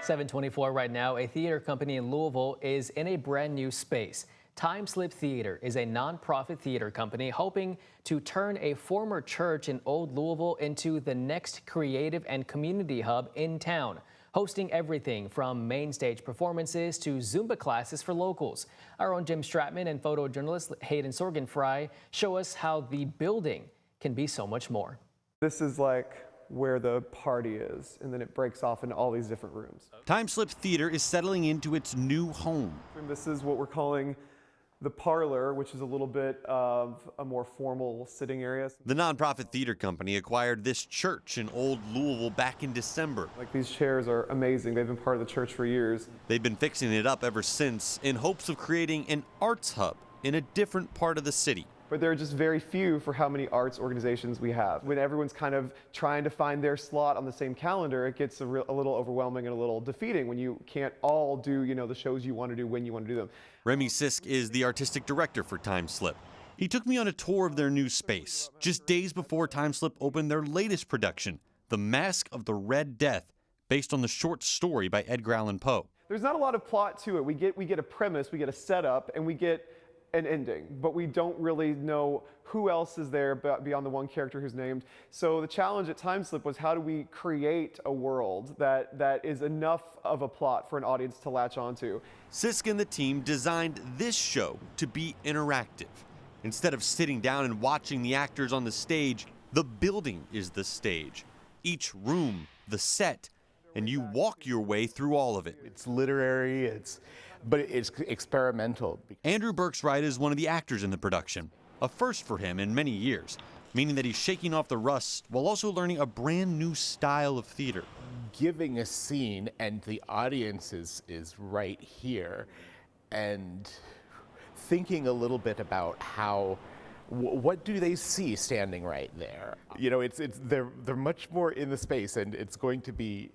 7:24 right now. A theater company in Louisville is in a brand new space. Timeslip Theatre is a nonprofit theater company hoping to turn a former church in Old Louisville into the next creative and community hub in town, hosting everything from main stage performances to Zumba classes for locals. Our own Jim Stratman and photojournalist Hayden Sorgenfry show us how the building can be so much more. This is like where the party is, and then it breaks off into all these different rooms. Timeslip Theatre is settling into its new home. And this is what we're calling the parlor, which is a little bit of a more formal sitting area. The nonprofit theater company acquired this church in Old Louisville back in December. Like, these chairs are amazing. They've been part of the church for years. They've been fixing it up ever since in hopes of creating an arts hub in a different part of the city. But there are just very few for how many arts organizations we have. When everyone's kind of trying to find their slot on the same calendar, it gets a little overwhelming and a little defeating when you can't all do, the shows you want to do when you want to do them. Remy Sisk is the artistic director for Timeslip. He took me on a tour of their new space, just days before Timeslip opened their latest production, The Mask of the Red Death, based on the short story by Edgar Allan Poe. There's not a lot of plot to it. We get a premise, we get a setup, and we get an ending, but we don't really know who else is there beyond the one character who's named. So the challenge at Timeslip was, how do we create a world that is enough of a plot for an audience to latch onto? Sisk and the team designed this show to be interactive. Instead of sitting down and watching the actors on the stage, the building is the stage. Each room, the set, and you walk your way through all of it. It's literary, but it's experimental. Andrew Berksride is one of the actors in the production, a first for him in many years, meaning that he's shaking off the rust while also learning a brand new style of theater. Giving a scene and the audience is right here, and thinking a little bit about what do they see standing right there? They're much more in the space, and it's going to be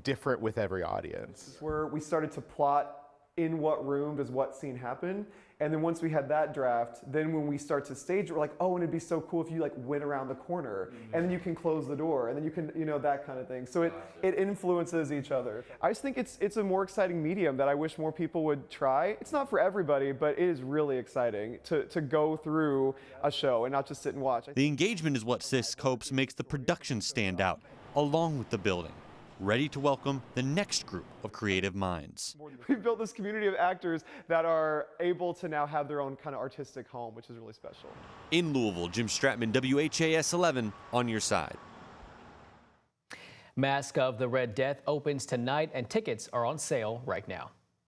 different with every audience. Where we started to plot in what room does what scene happen, and then once we had that draft, then when we start to stage, we're like, oh, and it'd be so cool if you went around the corner, and then you can close the door, and then you can, that kind of thing. So it influences each other. I just think it's a more exciting medium that I wish more people would try. It's not for everybody, but it is really exciting to go through a show and not just sit and watch. The engagement is what Sisk hopes makes the production stand out, along with the building, ready to welcome the next group of creative minds. We've built this community of actors that are able to now have their own kind of artistic home, which is really special. In Louisville, Jim Stratman, WHAS 11, on your side. Mask of the Red Death opens tonight, and tickets are on sale right now.